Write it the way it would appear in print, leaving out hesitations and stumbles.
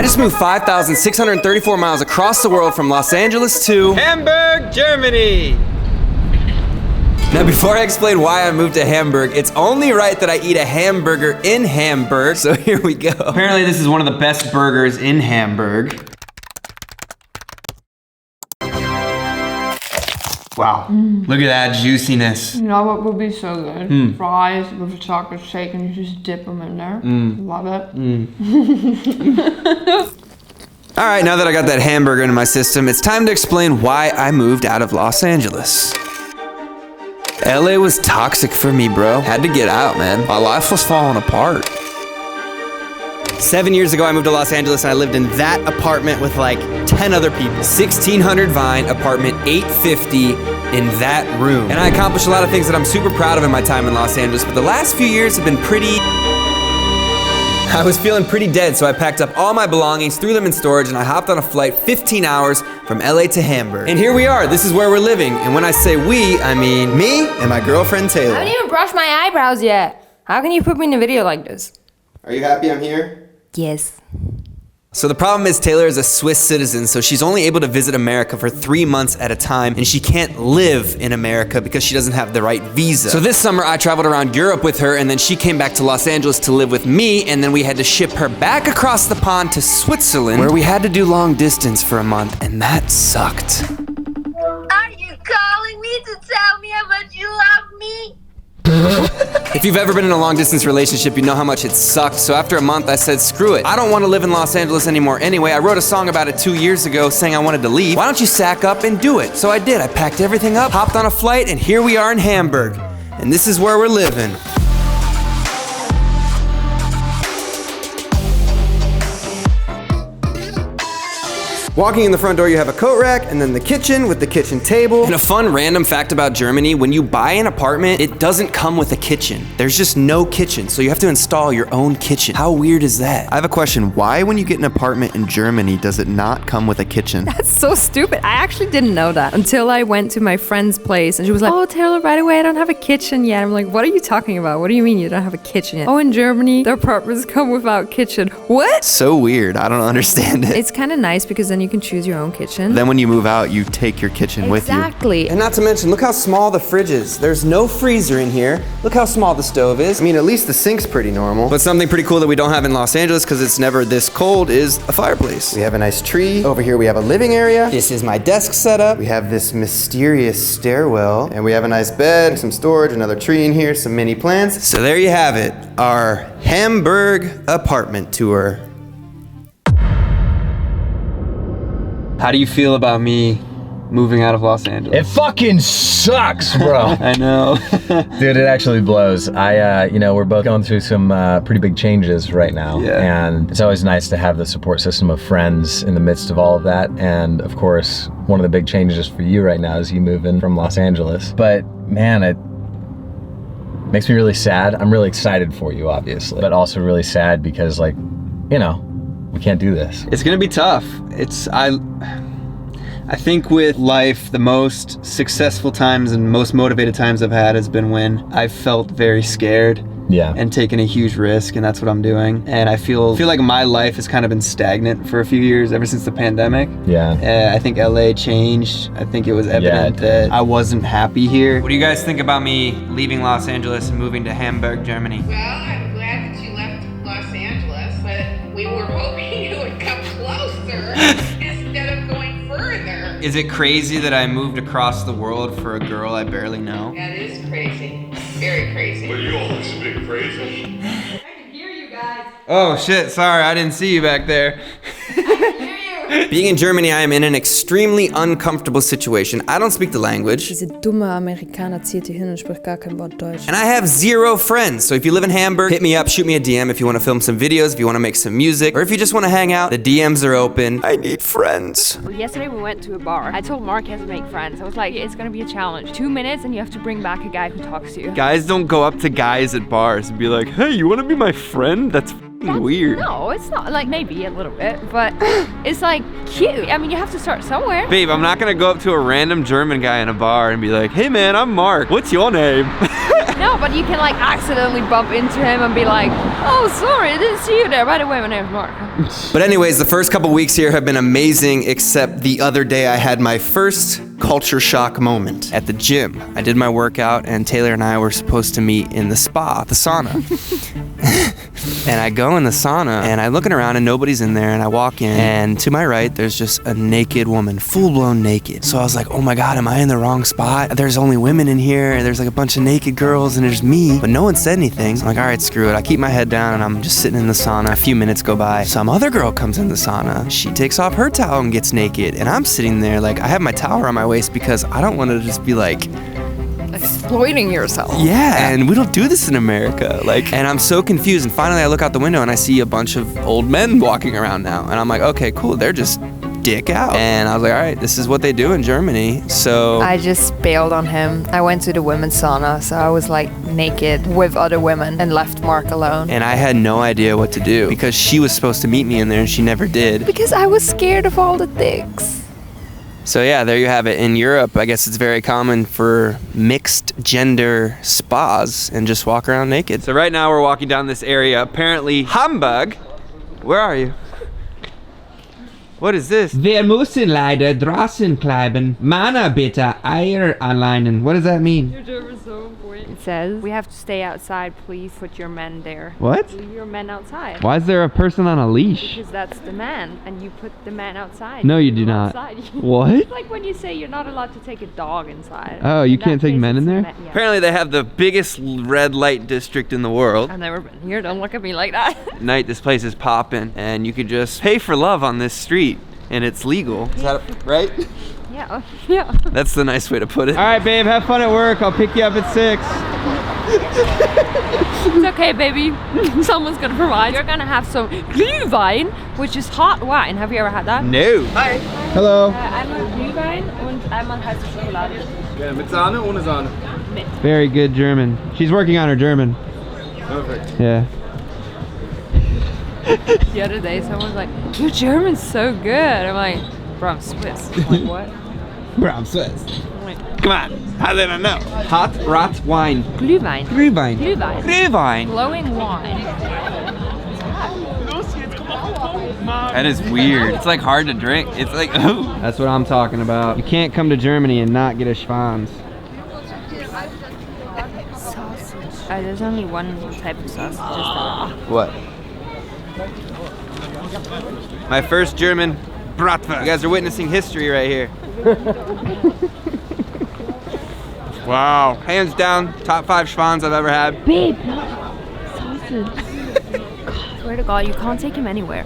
just moved 5,634 miles across the world from Los Angeles to Hamburg, Germany. Now, before I explain why I moved to Hamburg, it's only right that I eat a hamburger in Hamburg, so here we go. Apparently this is one of the best burgers in Hamburg. Wow, look at that juiciness. You know what would be so good? Fries with a chocolate shake and you just dip them in there. Love it. All right, now that I got that hamburger into my system, it's time to explain why I moved out of Los Angeles. LA was toxic for me, bro. Had to get out, man. My life was falling apart. 7 years ago, I moved to Los Angeles and I lived in that apartment with like 10 other people. 1600 Vine, apartment 850 in that room. And I accomplished a lot of things that I'm super proud of in my time in Los Angeles, but the last few years have been I was feeling pretty dead, so I packed up all my belongings, threw them in storage, and I hopped on a flight 15 hours from LA to Hamburg. And here we are, this is where we're living. And when I say we, I mean me and my girlfriend Taylor. I haven't even brushed my eyebrows yet. How can you put me in a video like this? Are you happy I'm here? Yes. So the problem is Taylor is a Swiss citizen, so she's only able to visit America for 3 months at a time, and she can't live in America because she doesn't have the right visa. So this summer I traveled around Europe with her, and then she came back to Los Angeles to live with me, and then we had to ship her back across the pond to Switzerland, where we had to do long distance for a month, and that sucked. Are you calling me to tell me how much you love me? If you've ever been in a long distance relationship, you know how much it sucked. So after a month, I said, screw it. I don't want to live in Los Angeles anymore anyway. I wrote a song about it 2 years ago saying I wanted to leave. Why don't you sack up and do it? So I did. I packed everything up, hopped on a flight, and here we are in Hamburg. And this is where we're living. Walking in the front door, you have a coat rack, and then the kitchen with the kitchen table. And a fun random fact about Germany, when you buy an apartment, it doesn't come with a kitchen. There's just no kitchen, so you have to install your own kitchen. How weird is that? I have a question. Why, when you get an apartment in Germany, does it not come with a kitchen? That's so stupid. I actually didn't know that until I went to my friend's place and she was like, oh, Taylor, right away, I don't have a kitchen yet. I'm like, what are you talking about? What do you mean you don't have a kitchen yet? Oh, in Germany, the apartments come without kitchen. What? So weird. I don't understand it. It's kind of nice because then you can choose your own kitchen. Then when you move out, you take your kitchen with you. Exactly. And not to mention, look how small the fridge is. There's no freezer in here. Look how small the stove is. I mean, at least the sink's pretty normal. But something pretty cool that we don't have in Los Angeles, because it's never this cold, is a fireplace. We have a nice tree. Over here we have a living area. This is my desk setup. We have this mysterious stairwell. And we have a nice bed, some storage, another tree in here, some mini plants. So there you have it, our Hamburg apartment tour. How do you feel about me moving out of Los Angeles? It fucking sucks, bro. I know. Dude, it actually blows. We're both going through some pretty big changes right now. Yeah. And it's always nice to have the support system of friends in the midst of all of that. And of course, one of the big changes for you right now is you moving from Los Angeles. But man, it makes me really sad. I'm really excited for you, obviously, but also really sad because we can't do this. It's gonna be tough. I think with life, the most successful times and most motivated times I've had has been when I've felt very scared. Yeah. And taken a huge risk, and that's what I'm doing. And I feel like my life has kind of been stagnant for a few years, ever since the pandemic. Yeah. I think LA changed. I think it was evident that I wasn't happy here. What do you guys think about me leaving Los Angeles and moving to Hamburg, Germany? Well, I'm glad that you left Los Angeles, but we were hoping you would come closer instead of going further. Is it crazy that I moved across the world for a girl I barely know? That is crazy. Very crazy. But you always been crazy. I can hear you guys. Oh shit, sorry, I didn't see you back there. I can hear you. Being in Germany, I am in an extremely uncomfortable situation. I don't speak the language. Diese dumme Amerikaner zieht hier hin und spricht gar kein Wort Deutsch. And I have 0 friends. So if you live in Hamburg, hit me up, shoot me a DM if you want to film some videos, if you want to make some music, or if you just want to hang out, the DMs are open. I need friends. Well, yesterday we went to a bar. I told Mark he has to make friends. I was like, it's gonna be a challenge. 2 minutes and you have to bring back a guy who talks to you. Guys don't go up to guys at bars and be like, hey, you want to be my friend? That's weird. No, it's not. Like, maybe a little bit, but it's like cute. I mean, you have to start somewhere. Babe, I'm not gonna go up to a random German guy in a bar and be like, hey man, I'm Mark. What's your name? No, No, but you can like accidentally bump into him and be like, oh, sorry, I didn't see you there. By the way, my name's Mark. But anyways, the first couple weeks here have been amazing, except the other day I had my first culture shock moment at the gym. I did my workout and Taylor and I were supposed to meet in the spa, the sauna. And I go in the sauna and I'm looking around and nobody's in there, and I walk in and to my right there's just a naked woman, full-blown naked. So I was like, oh my god, am I in the wrong spot? There's only women in here and there's like a bunch of naked girls and there's me, but no one said anything. So I'm like, all right, screw it. I keep my head down and I'm just sitting in the sauna. A few minutes go by. Some other girl comes in the sauna. She takes off her towel and gets naked, and I'm sitting there like I have my towel around my waist because I don't want to just be like Exploiting yourself. yeah, and we don't do this in America. Like, and I'm so confused. And finally, I look out the window and I see a bunch of old men walking around now. And I'm like, okay, cool. They're just dick out. And I was like, all right, this is what they do in Germany. So I just bailed on him. I went to the women's sauna, so I was like naked with other women and left Mark alone. and I had no idea what to do because she was supposed to meet me in there and she never did. Because I was scared of all the dicks. So yeah, there you have it. In Europe, I guess it's very common for mixed gender spas and just walk around naked. So right now we're walking down this area, apparently Hamburg. Where are you? What is this? Wir müssen leider draußen bleiben. Männer bitte Eier anleinen. What does that mean? It says, we have to stay outside, please put your men there. What? Leave your men outside. Why is there a person on a leash? Because that's the man, and you put the man outside. No, you Leave do him not. outside. What? It's like when you say you're not allowed to take a dog inside. Oh, you In that can't take case, men in it's there? yeah. Apparently they have the biggest red light district in the world. I've never been here, don't look at me like that. At night, this place is popping, and you could just pay for love on this street, and it's legal. Is that right? Yeah, yeah. That's the nice way to put it. All right, babe, have fun at work. I'll pick you up at 6. It's okay, baby. Someone's gonna provide. You're gonna have some Glühwein, which is hot wine. Have you ever had that? No. Hi. Hello. Einmal Glühwein und einmal heiße Schokolade. Mit Sahne, ohne Sahne. Very good German. She's working on her German. Perfect. Yeah. The other day, someone was like, your German's so good. I'm like, bro, I'm Swiss. I'm like, what? Bro, I'm Swiss. I'm like, Come on. How did I know? Hot rot wine. Glühwein. Glühwein. Glühwein. Glühwein. Glowing wine. That is weird. It's like hard to drink. It's like, oh. That's what I'm talking about. You can't come to Germany and not get a Schwanz. Sausage. There's only one type of sausage. Just What? My first German bratwurst. You guys are witnessing history right here. Wow. Hands down, top 5 schwans I've ever had. Babe, sausage. God, swear to God, you can't take him anywhere.